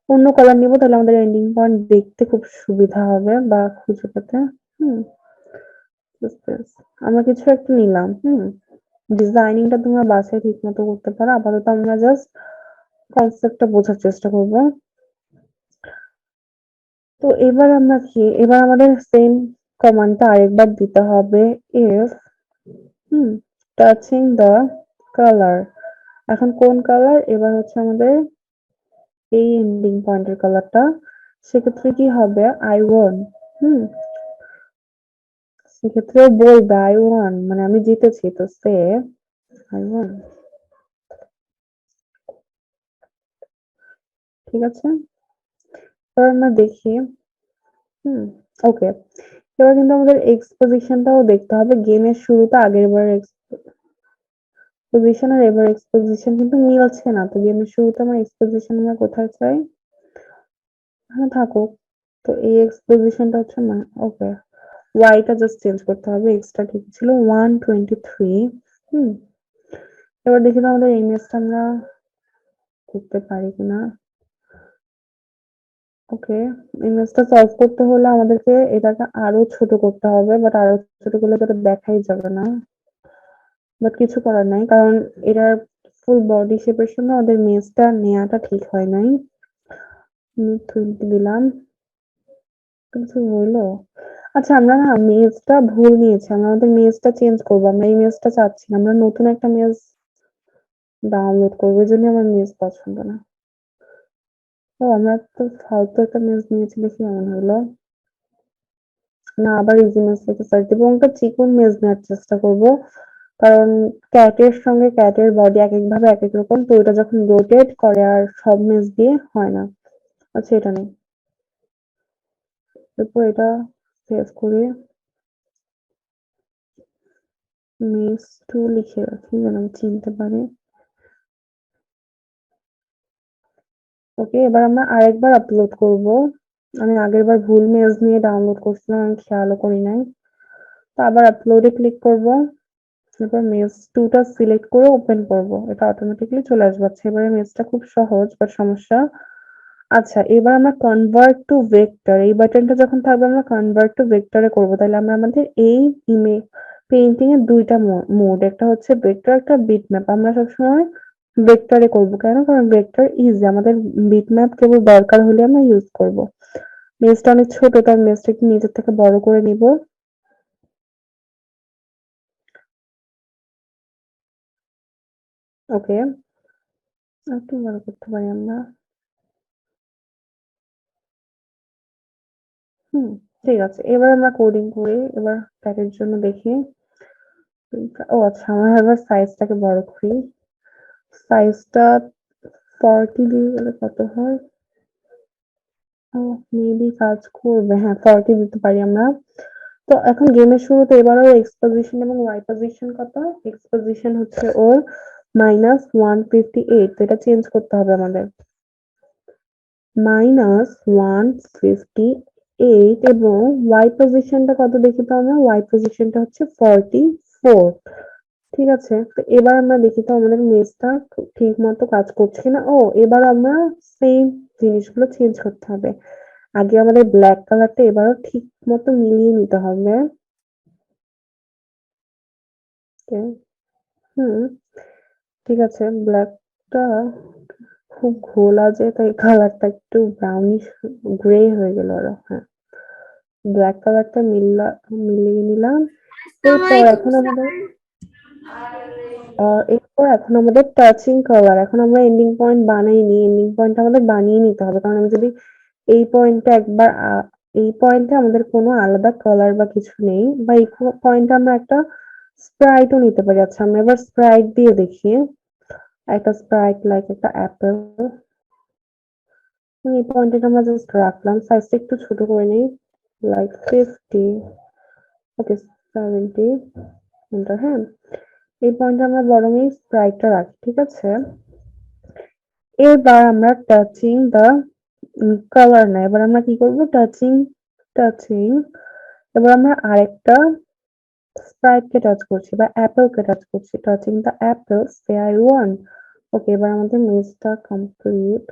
অন্য কালার নিব, তাহলে আমাদের এন্ডিং পয়েন্ট দেখতে খুব সুবিধা হবে বা খুঁজে পেতে। হুম, আমরা কিছু একটা নিলাম। ডিজাইনিংটা তোমরা বাসায় ঠিক মতো করতে পারো, আপাতত আমরা জাস্ট কনসেপ্টটা বোঝার চেষ্টা করব। তো এবার আমরা কি, এবার আমাদের সেম কমান্ডটা আরেকবার দিতে হবে, ইফ টাচিং দ্য কালার। এখন কোন কালার? এবার হচ্ছে আমাদের এই এন্ডিং পয়েন্টের কালারটা। সেক্ষেত্রে কি হবে? I one. হুম, সেক্ষেত্রে বলবে আই ওয়ান, মানে আমি জিতেছি, তো সে আই ওয়ান, ঠিক আছে? এবার আমরা দেখি। ওকে, এবার কিন্তু আমাদের এক্সপোজিশনটাও দেখতে হবে। গেমের শুরুতে আগের বার এক্সপোজিশন আর এবার এক্সপোজিশন কিন্তু মিলছে না, তো গেমের শুরুতে আমার এক্সপোজিশন আমরা কোথায় চাই? হ্যাঁ, থাকুক। তো এই এক্সপোজিশনটা হচ্ছে না। ওকে, ওয়াইটা জাস্ট চেঞ্জ করতে হবে, এক্সট্রা ঠিক ছিল 123। হুম, এবার দেখি তো আমাদের ইমেজটা আমরা করতে পারি কিনা। ওকে, ইমেজটা সলভ করতে হলে আমাদেরকে এটাকে আরো ছোট করতে হবে, বাট আরো ছোট করলে তো এটা দেখাই যাবে না। বাট কিছু করার নাই, কারণ এটার ফুল বডি শেপের সঙ্গে আমাদের মেজটা নেওয়াটা ঠিক হয় নাই। 20 দিলাম, কিছু হইলো? আচ্ছা, আমরা না মেজটা ভুল নিয়েছি, আমরা আমাদের মেজটা চেঞ্জ করবো। আমরা এই মেজটা চাচ্ছি না, আমরা নতুন একটা মেজ ডাউনলোড করবো, এই জন্য আমার মেজ পছন্দ না। ও, আমরা তো ফালতু একটা মেজ নিয়েছি, দেখি এমন হলো না। আবার ইজি মেজ থেকে সার্চ দিব, একটা চিকন মেজ নেওয়ার চেষ্টা করব, কারণ ক্যাটের সঙ্গে ক্যাটের বডি এক এক ভাবে এক এক রকম, তো ওটা যখন রোটেট করে আর সব মেজ দিয়ে হয় না। আচ্ছা, এটা নেই, এরপর এটা সেভ করে মেজ 2 লিখে রাখি যেন আমি চিনতে পারি। ওকে, এবার আমরা আরেকবার আপলোড করব। আমি আগের বার ভুল মেজ নিয়ে ডাউনলোড করছিলাম, আমি খেয়ালও করি নাই। তো আবার আপলোডে ক্লিক করব, এরপর মেজ 2 টা সিলেক্ট করে ওপেন করব, এটা অটোমেটিক্যালি চলে আসবে। আচ্ছা, এবারে মেজটা খুব সহজ, বাট সমস্যা। আচ্ছা, এবার আমরা কনভার্ট টু ভেক্টর, এই বাটনটা যখন থাকবে আমরা কনভার্ট টু ভেক্টরে করব। তাহলে আমরা আমাদের এই পেইন্টিং এর দুইটা মোড, একটা হচ্ছে ভেক্টর, একটা বিটম্যাপ। আমরা সবসময় ভেক্টরে করব কেন? কারণ ভেক্টর ইজি, আমাদের বিটম্যাপ কেবল দরকার হলে আমরা ইউজ করব। মেজটা অনেক ছোট, তাই মেজটা একটু নিজের থেকে বড় করে নিব। ওকে, একটু বড় করতে পারি আমরা। হুম, ঠিক আছে। এবার আমরা কোডিং করি। এবার ট্যাগের জন্য দেখি। ও আচ্ছা, আমরা এবার সাইজটাকে বড় করি। সাইজটা 40 দিয়ে গেলে কত হয়? ও মেবি কাজ করবে। হ্যাঁ, 40 দিতে পারি আমরা। তো এখন গেমের শুরুতে এবারও এক্স পজিশন এবং ওয়াই পজিশন কত? এক্স পজিশন হচ্ছে ওর -158, তো এটা চেঞ্জ করতে হবে আমাদের। -158 এবং ওয়াই পজিশনটা কত দেখি তো আমরা? ওয়াই পজিশনটা হচ্ছে 44। ঠিক আছে, তো এবার আমরা দেখি তো আমাদের মেজটা ঠিক মতো কাজ করছে কিনা। ও এবার আমরা সেম জিনিসগুলো চেঞ্জ করতে হবে। আগে আমাদের ব্ল্যাক কালারটা এবারও ঠিক মতো মিলিয়ে নিতে হবে। Okay, হুম, ঠিক আছে। ব্ল্যাকটা খুব ঘোলা যে, তাই কালারটা একটু ব্রাউনিশ গ্রে হয়ে গেল আরো। হ্যাঁ, ব্ল্যাক কালারটা মিলিয়ে নিলাম। এরপর আসসালামু এখন আমাদের আলাইকুম টাচিং কালার। এখন আমরা এন্ডিং পয়েন্ট বানাইনি, এন্ডিং পয়েন্ট আমাদের বানিয়ে নিতে হবে। কারণ আমি যদি এই পয়েন্টটা একবার এই পয়েন্টে আমাদের কোনো আলাদা কালার বা কিছু নেই, বা এই পয়েন্টে আমরা একটা স্প্রাইটও নিতে পারি। আচ্ছা, আমরা এবার স্প্রাইট দিয়ে দেখি। একটা স্প্রাইট লাইক একটা অ্যাপেল, এই পয়েন্টে আমরা জাস্ট রাখলাম। সাইজটা একটু ছোট করে নিই, লাইক 50। ওকে, 70 এন্টার। হ্যাঁ, এই পয়েন্টে আমরা বরং এই স্প্রাইটটা রাখি। ঠিক আছে, এবার আমরা টাচিং দা কালার না, এবার আমরা কি করব? টাচিং এবার আমরা আরেকটা স্প্রাইট কে টাচ করছি বা অ্যাপেল কে টাচ করছি। টাচিং দা অ্যাপেল স্পেয়ার ওয়ান। ওকে, এবার আমাদের মেজটা কমপ্লিট।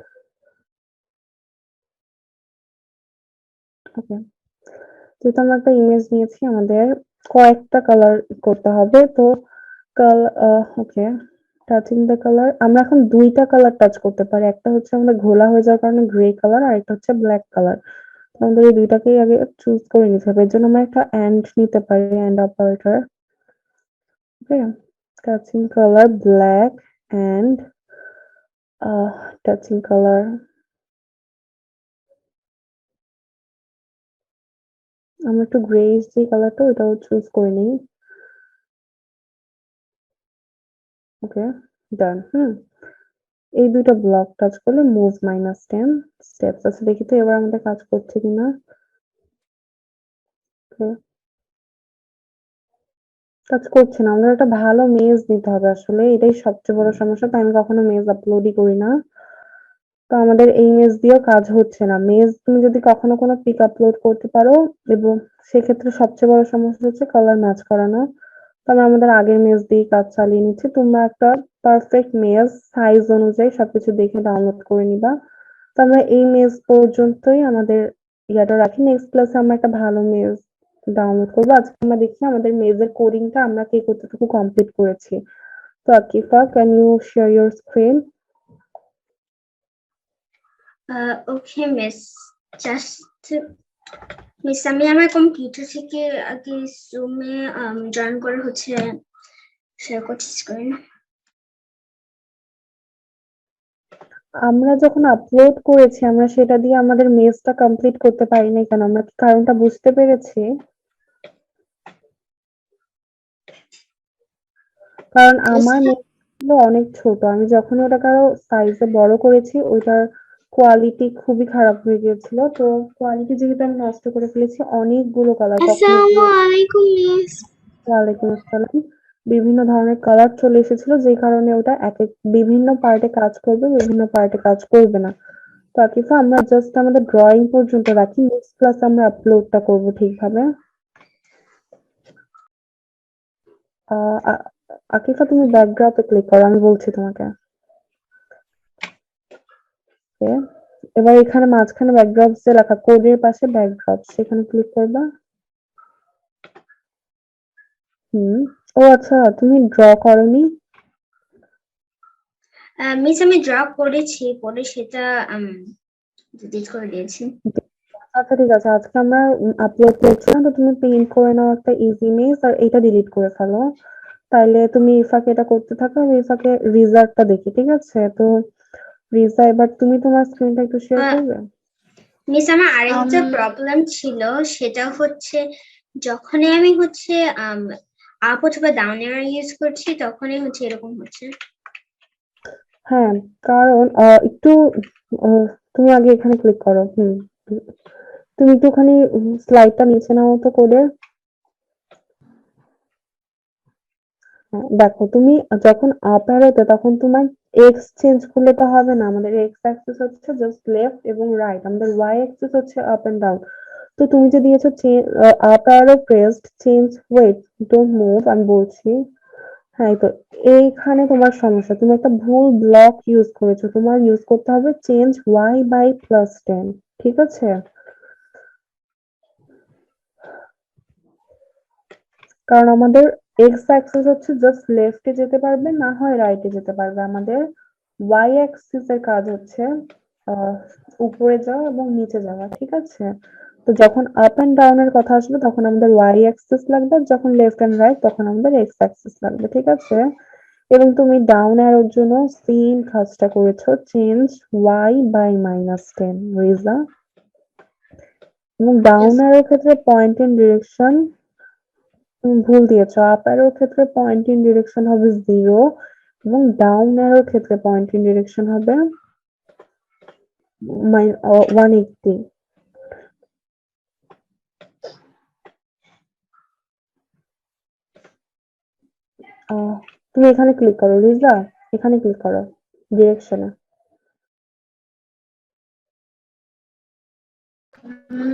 ওকে, যেহেতু আমরা একটা ইমেজ নিয়েছি, আমাদের কয়েকটা কালার করতে হবে। তো ওকে, টাচিং দ্য কালার, আমরা এখন দুইটা কালার টাচ করতে পারি। একটা হচ্ছে আমাদের ঘোলা হয়ে যাওয়ার কারণে গ্রে কালার, আর একটা হচ্ছে ব্ল্যাক কালার। আমাদের এই দুইটাকেই আগে চুজ করে নিতে হবে। এর জন্য আমরা একটা এন্ড নিতে পারি, and operator. Okay, touching colour black and touching colour, আমরা একটু গ্রেইশ যে কালারটা ওটাও চুজ করে নিই। ওকে, ডান। এই দুইটা ব্লক টাচ করলে মুভ -10 স্টেপস আছে। দেখি তো এবার আমাদের কাজ করছে কিনা। Okay, কাজ করছে না। আমাদের একটা ভালো মেজ নিতে হবে, আসলে এটাই সবচেয়ে বড় সমস্যা। তাই আমি কখনো মেজ আপলোডই করি না। তো আমাদের এই মেজ দিয়েও কাজ হচ্ছে না। মেজ তুমি যদি কখনো কোনো পিক আপলোড করতে পারো, এবং সেক্ষেত্রে সবচেয়ে বড় সমস্যা হচ্ছে কালার ম্যাচ করানো। তো আমরা আমাদের আগের মেজ দিয়ে কাজ চালিয়ে নিচ্ছি। তোমরা একটা পারফেক্ট মেজ সাইজ অনুযায়ী সবকিছু দেখে ডাউনলোড করে নিবা। তো আমরা এই মেজ পর্যন্তই আমাদের ইয়াটা রাখি। নেক্সট ক্লাসে আমরা একটা ভালো মেজ ডাউনলোড করবো। আজকে আমরা দেখি আমাদের মেজের কোডিংটা আমরা কে কতটুকু কমপ্লিট করেছি। তো Akifa, can you share your screen? Okay miss, just miss আমি আমার কম্পিউটার থেকে আগে জুমে জয়েন করে হচ্ছে শেয়ার করছি স্ক্রিন। আমরা যখন আপলোড করেছি, আমরা সেটা দিয়ে আমাদের মেজটা কমপ্লিট করতে পারিনি কেন? আমরা কি কারণটা বুঝতে পেরেছি? কারণ আমার মেজগুলো অনেক ছোট। আমি যখন ওটাকে আরো সাইজে বড় করেছি, ওইটার কোয়ালিটি খুবই খারাপ হয়ে গিয়েছিল। তো কোয়ালিটি যেহেতু আমি নষ্ট করে ফেলেছি, অনেকগুলো কালার, কখনো আসসালামু আলাইকুম মিস। ওয়ালাইকুম আসসালাম, বিভিন্ন ধরনের কালার চলে এসেছিল, যে কারণে ওটা এক এক বিভিন্ন পার্টে কাজ করবে, বিভিন্ন পার্টে কাজ করবে না। তো আকিফা, আমরা জাস্ট আমাদের ড্রয়িং পর্যন্ত রাখি। নেক্সট ক্লাস আমরা আপলোডটা করব ঠিকভাবে। আকিফা, তুমি ব্যাকড্রপে ক্লিক করো, আমি বলছি তোমাকে। Okay, এবার এখানে মাঝখানে ব্যাকড্রপস যে লেখা, কোডের পাশে ব্যাকড্রপ, সেখানে ক্লিক করবা। হুম, ও আচ্ছা, তুমি ড্র করনি? মিস আমি ড্র করেছি, পরে সেটা ডিলিট করে দিয়েছি। আচ্ছা ঠিক আছে, আজকে আমরা আপলোড করছি না, তো তুমি প্রিন্ট করে নাও একটা ইজি ইমেজ আর এটা ডিলিট করে ফেলো। তাইলে তুমি এই ফাঁকে এটা করতে থাকো, আমি এই ফাঁকে রিজাল্টটা দেখি, ঠিক আছে? তো রিজা, এবার তুমি তোমার স্ক্রিনটা একটু শেয়ার করবে। মিস আমার আরেকটা Um, প্রবলেম ছিল, সেটা হচ্ছে যখনই আমি হচ্ছে আপ অথবা ডাউন এরর ইউজ করছি তখনই হচ্ছে এরকম হচ্ছে। হ্যাঁ, কারণ একটু তুমি আগে এখানে ক্লিক করো। তুমি একটুখানি স্লাইডটা নিচে নাও তো কোডের। দেখো তুমি যখন আপ অ্যারোতে, তখন তোমার এক্স চেঞ্জ করলে তো হবে না, আমাদের এক্স অ্যাক্সিস হচ্ছে জাস্ট লেফট এবং রাইট, আমাদের ওয়াই অ্যাক্সিস হচ্ছে আপ এন্ড ডাউন। তো তুমি যে দিয়েছো up arrow pressed change wait don't move, আমি বলছি। হ্যাঁ, তো এইখানে তোমার সমস্যা, তুমি একটা ভুল ব্লক ইউজ করেছো, তোমার ইউজ করতে হবে চেঞ্জ ওয়াই বাই +10, ঠিক আছে? কারণ আমাদের এক্স অ্যাক্সিস হচ্ছে জাস্ট লেফটে যেতে পারবে, না হয় রাইটে যেতে পারবে। আমাদের ওয়াই অ্যাক্সিস এর কাজ হচ্ছে আহ, উপরে যাওয়া এবং নিচে যাওয়া, ঠিক আছে? তো যখন আপ এন্ড ডাউন এর কথা আসবে তখন আমাদের ওয়াই অ্যাক্সিস লাগবে, আর যখন লেফট এন্ড রাইট তখন আমাদের এক্স অ্যাক্সিস লাগবে, ঠিক আছে? এবং তুমি ডাউন অ্যারোর জন্য সেম কাজটা করেছো, চেঞ্জ ওয়াই বাই -10, রিজা। এবং ডাউন অ্যারোর ক্ষেত্রে পয়েন্ট ইন ডিরেকশন তুমি ভুল দিয়েছো, আপ অ্যারোর ক্ষেত্রে পয়েন্ট ইন ডিরেকশন হবে 0 এবং ডাউন অ্যারোর ক্ষেত্রে পয়েন্ট ইন ডিরেকশন হবে 180। তুমি এখানে ক্লিক করো লিজা, এখানে ক্লিক করো ডিরেকশনে।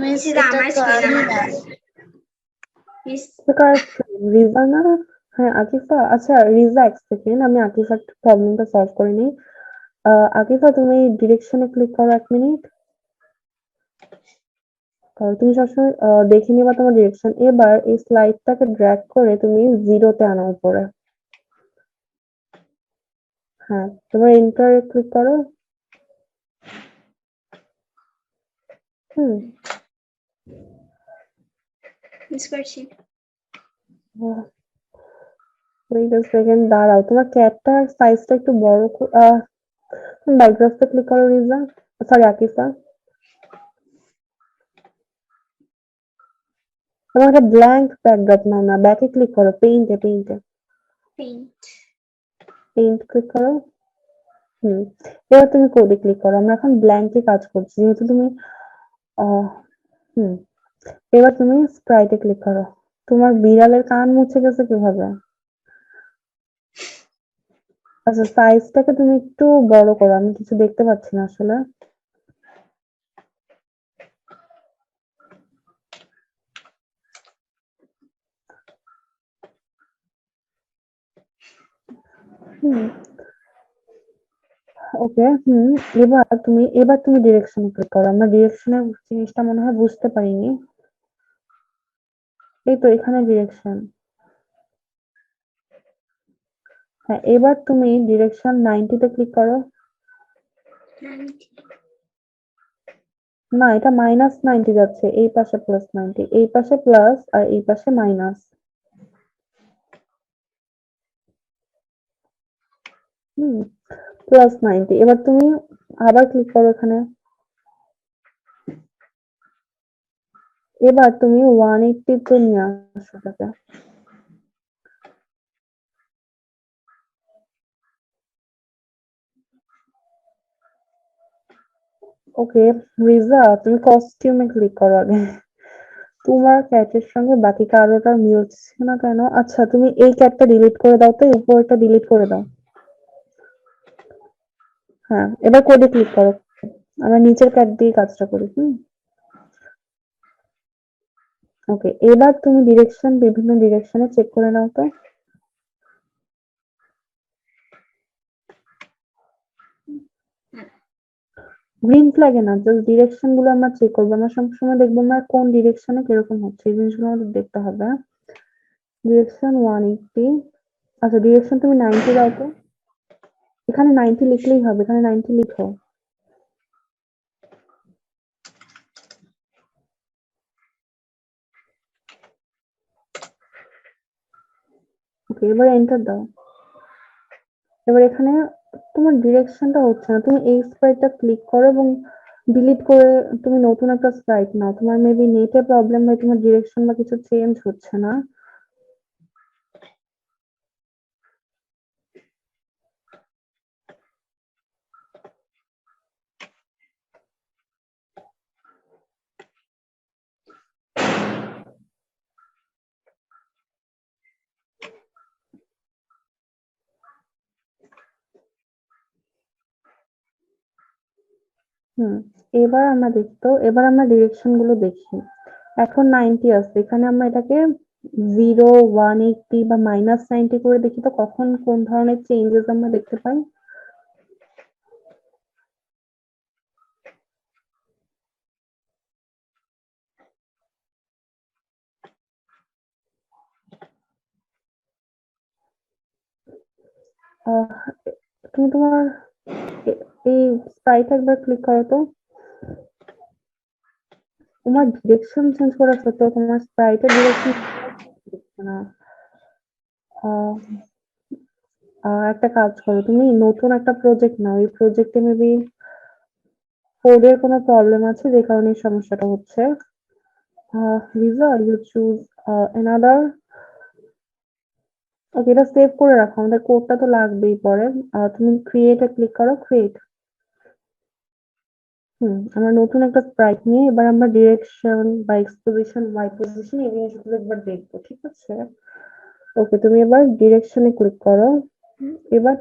মিস সেটা এটা আমার তো স্ক্রিন, আমি আমার না। মিস। রিজা না? হ্যাঁ আকিফা, আচ্ছা রিজা এক সেকেন্ড, আমি আকিফার প্রবলেমটা সলভ করে নিই। আকিফা তুমি ডিরেকশনে ক্লিক করো 1 মিনিট। তুমি সবসময় দেখে নিবা তোমার ডিরেকশন। এবার এই স্লাইডটাকে ড্র্যাগ করে তুমি 0-তে আনো উপরে। হ্যাঁ, তোমার এন্টার ক্লিক করো। হুম। মিস করছি। ওয়েট আ সেকেন্ড, দাঁড়াও, তোমার ক্যাটটার সাইজটা একটু বড় তুমি ব্যাকগ্রাউন্ডে ক্লিক করো রিজা, সরি আকিফা। তোমার একটা ব্ল্যাঙ্ক ব্যাকগ্রাউন্ড নাও না, ব্যাকে ক্লিক করো, পেইন্টে পেইন্টে পেইন্ট। পেইন্ট ক্লিক করো। হুম। এবার তুমি কোডে ক্লিক করো, আমরা এখন ব্ল্যাঙ্কে কাজ করছি যেহেতু তুমি আহ হুম। এবার তুমি স্প্রাইটে ক্লিক করো। তোমার বিড়ালের কান মুছে গেছে কিভাবে? আচ্ছা, সাইজটাকে তুমি একটু বড় করো, আমি কিছু দেখতে পাচ্ছি না আসলে। হুম। ওকে, এবার তুমি ডিরেকশনে ক্লিক করো, আমরা ডিরেকশনের জিনিসটা মনে হয় বুঝতে পারিনি। এই তো এখানে ডিরেকশন। হ্যাঁ, এবার তুমি ডিরেকশন 90-তে ক্লিক করো। না, এটা -90 যাচ্ছে, এই পাশে +90, এই পাশে প্লাস আর এই পাশে মাইনাস। হুম, +90। এবার তুমি আবার ক্লিক করো এখানে। এবার তুমি 180-তে নিয়ে আসো এটাকে। ওকে, রিজা তুমি কস্টিউমে ক্লিক করো আগে। তোমার ক্যাটের সঙ্গে বাকি কারোটার মিলছে না কেন? আচ্ছা, তুমি এই ক্যাটটা ডিলিট করে দাও, তো উপরটা ডিলিট করে দাও। হ্যাঁ, এবার কোডে ক্লিক করো, আমরা নিচের ক্যাট দিয়ে কাজটা করি। ওকে, এবার তুমি বিভিন্ন ডিরেকশনে চেক করে নাও তো। গ্রিন ফ্ল্যাগে না, জাস্ট ডিরেকশন গুলো আমরা চেক করবো, আমরা সবসময় দেখবো আমরা কোন ডিরেকশনে কিরকম হচ্ছে, এই জিনিসগুলো আমাদের দেখতে হবে। ডিরেকশন 180, আচ্ছা ডিরেকশন তুমি 90 দাও তো। এখানে 90 লিখলেই হবে, এখানে 90 লিখো। ওকে, এবার এন্টার দাও। এবার এখানে তোমার ডিরেকশনটা হচ্ছে না, তুমি এই স্প্রাইটটা ক্লিক করো এবং ডিলিট করে তুমি নতুন একটা স্প্রাইট নাও। তোমার মেবি নেটে প্রবলেম হয়, তোমার ডিরেকশন বা কিছু চেঞ্জ হচ্ছে না। হুম, এবার আমরা দেখতো, এবার আমরা ডিরেকশন গুলো দেখি। এখন 90 আছে, এখানে আমরা এটাকে 0, 180 বা -90 করে দেখি তো কখন কোন ধরনের চেঞ্জেস আমরা দেখতে পাই। আহ, তুমি তোমার এই স্প্রাইট একবার ক্লিক করো তো। তোমার ডিরেকশন চেঞ্জ করা সত্ত্বেও তোমার স্প্রাইটের ডিরেকশন না। আহ, একটা কাজ করো, তুমি নতুন একটা প্রজেক্ট নাও। এই প্রজেক্টে মেবি কোডের কোনো প্রবলেম আছে যে কারণে এই সমস্যাটা হচ্ছে। Liza, you choose another। Okay, এটা সেভ করে রাখো, আমাদের কোডটা তো লাগবেই পরে। তুমি ক্রিয়েটে ক্লিক করো, ক্রিয়েট। আমরা নতুন একটা স্প্রাইট নিয়ে এবার আমরা ডিরেকশন বা এক্সপোজিশন, ওয়াই পজিশন এই জিনিসগুলো একবার দেখবো, ঠিক আছে? ওকে, তুমি এবার ডিরেকশনে ক্লিক করো। এবার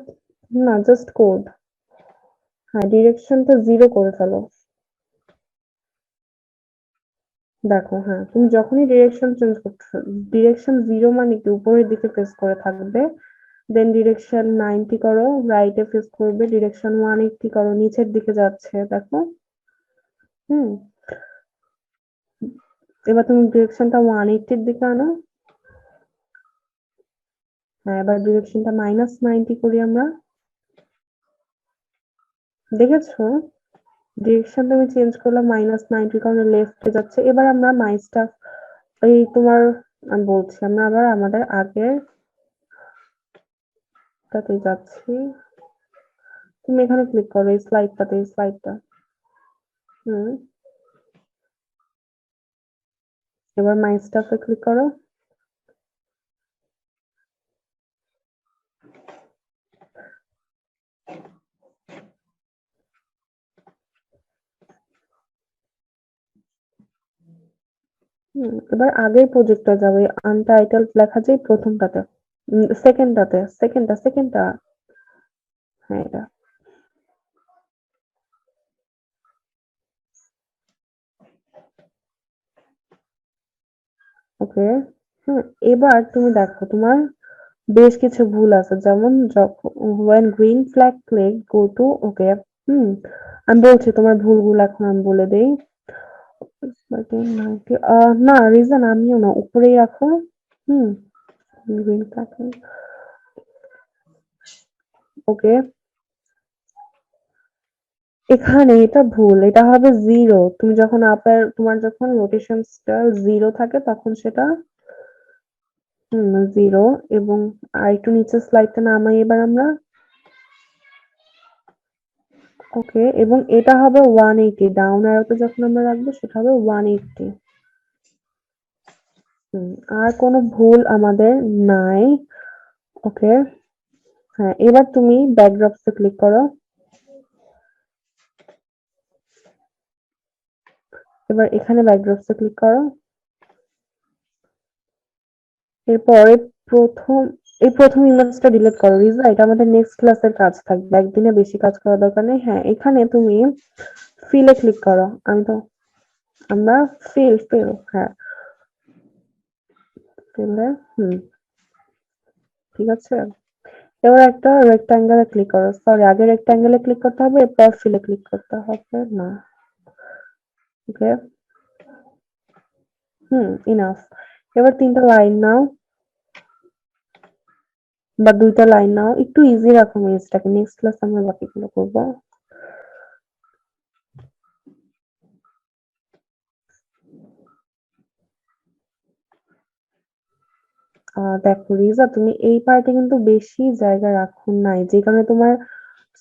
না, জাস্ট কোড। হ্যাঁ, ডিরেকশনটা 0 করে ফেলো। দেখো, হ্যাঁ, তুমি যখনই ডিরেকশন চেঞ্জ করছো, ডিরেকশন 0 মানে কি উপরের দিকে ফেস করে থাকবে। দেন ডিরেকশন 90 করো, রাইটে ফেস করবে। ডিরেকশন 180 করো, নিচের দিকে যাচ্ছে, দেখো। হুম, এবার তুমি ডিরেকশনটা 180-র দিকে আনো। হ্যাঁ, এবার ডিরেকশনটা -90 করি আমরা। দেখেছো, ডিরেকশন তুমি চেঞ্জ করলে -90 কারণে লেফটে যাচ্ছে। এবার আমরা মাইসটা এই তোমার আমি বলছি, আমরা আবার আমাদের আগের টাতে যাচ্ছি। তুমি এখানে ক্লিক করো, এই স্লাইডটাতে, এই স্লাইডটা। হুম, এবার মাই স্টাফে ক্লিক করো। এবার আগের প্রজেক্টটা যাবে, আনটাইটেলড লেখা যায় প্রথমটাতে। সেকেন্ডটাতে, সেকেন্ডটা। হ্যাঁ, এটা। ওকে। হ্যাঁ, এবার তুমি দেখো তোমার বেশ কিছু ভুল আছে, যেমন যখন when green flag click go to, ওকে। হুম, আমি বলছি তোমার ভুলগুলো, এখন আমি বলে দেই। না, রিজন আমিও না, উপরেই রাখো। হুম, গ্রিন ফ্ল্যাগ। ওকে, এখানে এটা ভুল, এটা হবে 0। তুমি যখন আপার, তোমার যখন রোটেশনটা 0 থাকে তখন সেটা 0। এবং আর একটু নিচের স্লাইডটা নামাই এবার আমরা। ওকে, এবং এটা হবে 180, ডাউন অ্যারোতে যখন আমরা রাখবো সেটা হবে 180। আর কোনো ভুল আমাদের নাই। ওকে, হ্যাঁ, এবার তুমি ব্যাকড্রপসে ক্লিক করো। এবার এখানে ব্যাকড্রপসে ক্লিক করো। এরপরে প্রথম এই প্রথম ইমেজটা ডিলিট করো। রিজা, এটা আমাদের নেক্সট ক্লাসের কাজ থাকবে, একদিনে বেশি কাজ করার দরকার নেই। হ্যাঁ, এখানে তুমি ফিলে ক্লিক করো। আমরা ফিল, হ্যাঁ, ফিলে। হুম, ঠিক আছে। এবার একটা রেক্টাঙ্গেলে ক্লিক করো। সরি, আগে রেক্টাঙ্গেলে ক্লিক করতে হবে, এরপর ফিলে ক্লিক করতে হবে না। ওকে, ইনাফ। এবার 3টা লাইন নাও। বা 2টা লাইন নাও, একটু ইজি রাখো মেজটাকে, নেক্সট ক্লাস আমরা বাকিগুলো করবো। দেখো রিজা, তুমি এই পার্টে কিন্তু বেশি জায়গা রাখো নাই, যে কারণে তোমার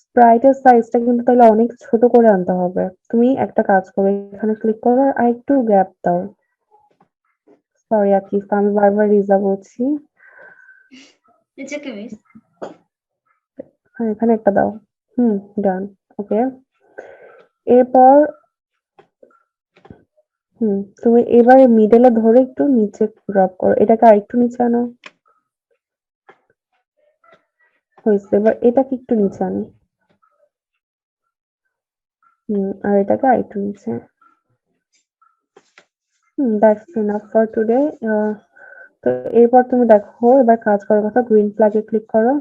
স্প্রাইটের সাইজটা কিন্তু তাহলে অনেক ছোট করে আনতে হবে। তুমি একটা কাজ করো, এখানে ক্লিক করো আর একটু গ্যাপ দাও। সরি আকিফ, আমি বারবার রিজা বলছি। It's okay miss. হ্যাঁ, এখানে একটা দাও। ডান। ওকে, এরপর তুমি এবারে মিডলে ধরে একটু নিচে ড্রপ করো, এটাকে আরেকটু নিচে আনো। হয়েছে, এবার এটাকে একটু নিচে আনো। আর এটাকে আরেকটু নিচে। That's enough for today. তো এরপর তুমি দেখো, এবার কাজ করার কথা, গ্রিন ফ্ল্যাগে ক্লিক করো।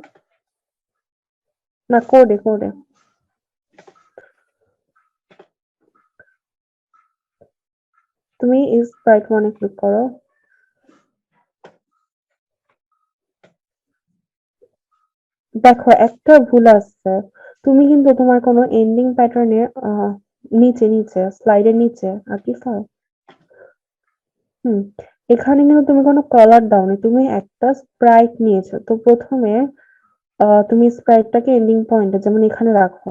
না, কোডে কোডে। তুমি এই স্প্রাইট ওয়ানে ক্লিক করো। দেখো একটা ভুল আসছে, তুমি কিন্তু তোমার কোনো এন্ডিং প্যাটার্নে নিচে নিচে স্লাইডের নিচে আকিফা, হুম এখানে কিন্তু তুমি কোনো কলার দাওনি, তুমি একটা স্প্রাইট নিয়েছো। তো প্রথমে তুমি স্প্রাইটটাকে এন্ডিং পয়েন্টে যেমন এখানে রাখো,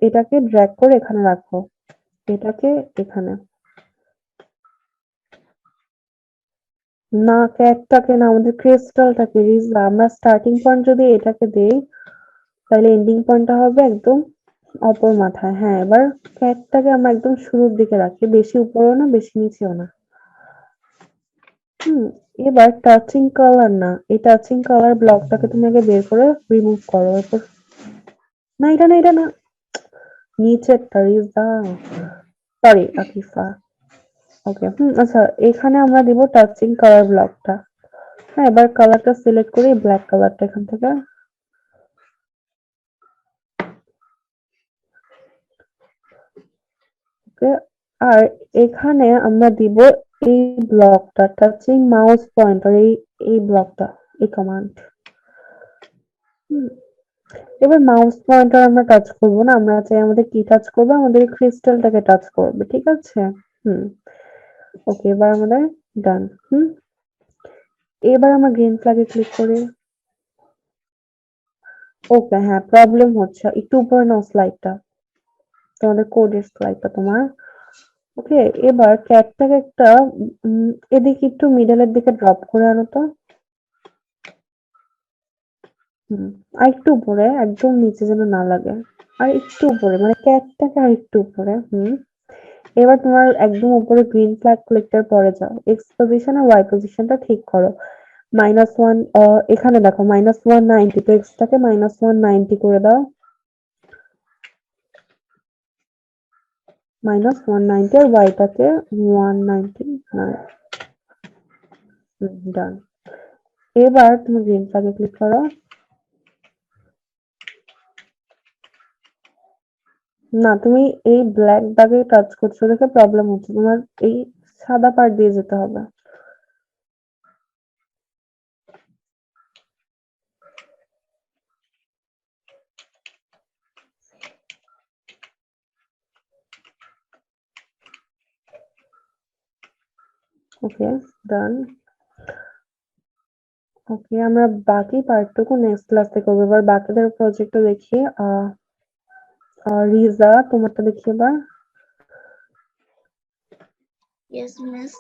এটাকে ড্র্যাগ করে এখানে রাখো, এটাকে এখানে। না, ক্যাটটাকে না, আমাদের ক্রিস্টালটাকে রিজা, আমরা স্টার্টিং পয়েন্ট যদি এটাকে দেই তাহলে এন্ডিং পয়েন্টটা হবে একদম অপর মাথায়। হ্যাঁ, এবার ক্যাটটাকে আমরা একদম শুরুর দিকে রাখি, বেশি উপরেও না বেশি নিচেও না। হুম এবার টাচিং কালার না, এই টাচিং কালার ব্লকটাকে তুমি আগে বের করে রিমুভ করো, এরপর না এটা না, এটা না, নিচেরটা রিজা, সরি আকিফা। ওকে, আচ্ছা, এখানে আমরা দিব টাচিং কালার ব্লকটা। হ্যাঁ, এবার কালারটা সিলেক্ট করি, ব্ল্যাক কালারটা এখান থেকে। ওকে, আর এখানে আমরা দিব এই ব্লকটা, টাচিং মাউস পয়েন্টার, এই ব্লকটা, এই কমান্ড। এবার মাউস পয়েন্টার আমরা টাচ করব না, আমরা চাই আমাদের কি টাচ করবো, আমাদের ক্রিস্টালটাকে টাচ করবে, ঠিক আছে। হুম ওকে, এবার আমাদের ডান। এবার আমরা গ্রিন ফ্ল্যাগে ক্লিক করি। ওকে, হ্যাঁ, প্রবলেম হচ্ছে, একটু উপরে নাও স্লাইডটা, তোমাদের কোডের স্লাইডটা তোমার। ওকে, এবার ক্যাটটাকে একটা এদিকে একটু মিডলের দিকে ড্রপ করে আনো তো। আর একটু উপরে, একদম নিচে যেন না লাগে, আর একটু উপরে, মানে ক্যাটটাকে আর একটু উপরে। এবার তোমার একদম উপরে গ্রিন ফ্ল্যাগ ক্লিকটার পরে যাও, এক্স পজিশন আর ওয়াই পজিশনটা ঠিক করো। -1, এখানে দেখো -190, তো এক্সটাকে -190 করে দাও। -190 আর ওয়াইটাকে 199। ডান। এবার তুমি গ্রিন ফ্ল্যাগে ক্লিক করো। না, তুমি এই ব্ল্যাক দাগে টাচ করছো দেখে প্রবলেম হচ্ছে, তোমার এই সাদা পার্ট দিয়ে যেতে হবে। ওকে, ডান। ওকে, আমরা বাকি পার্টটুকু নেক্সট ক্লাসে করবো। এবার বাকিদের প্রজেক্টটা দেখি। রিজা, তোমারটা দেখি এবার। Yes, miss.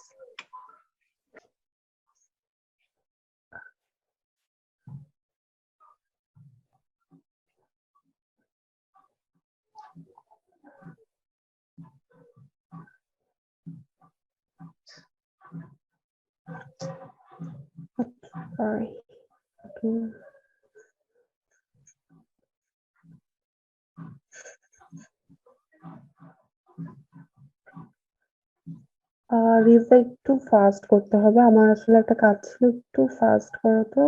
সরি। রিজা, একটু ফাস্ট করতে হবে, আমার আসলে একটা কাজ ছিল, একটু ফাস্ট করো তো।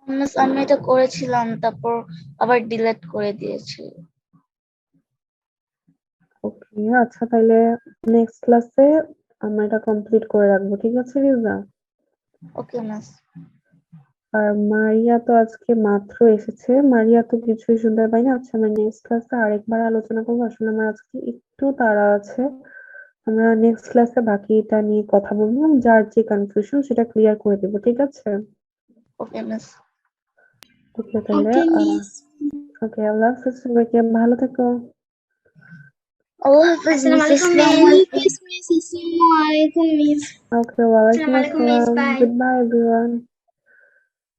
মিস আমি এটা করেছিলাম, তারপর আবার ডিলিট করে দিয়েছি। ওকে, আচ্ছা, তাহলে নেক্সট ক্লাসে আমরা এটা কমপ্লিট করে রাখবো, ঠিক আছে রিজা? ওকে মিস। আর মারিয়া তো আজকে মাত্র এসেছে, মারিয়া তো কিছুই শুনতে পাইনি। আচ্ছা, আমরা নেক্সট ক্লাসে আরেকবার আলোচনা করবো, আসলে আমার আজকে একটু তাড়া আছে। আমরা নেক্সট ক্লাসে বাকিটা নিয়ে কথা বলবো, এবং যার যে কনফিউশন সেটা ক্লিয়ার করে দেবো, ঠিক আছে? ওকে মিস। ওকে, তাহলে ওকে মিস। ওকে, আল্লাহ হাফিজ সবাইকে, ভালো থেকো। আল্লাহ হাফেজ আসসালামু মিস, আলাইকুম আসসালামু মিস। আলাইকুম। আসসালামু আলাইকুম মিস। ওকে, ওয়ালাইকুম আসসালামু আলাইকুম মিস, আসসালাম, বাই। Good bye everyone.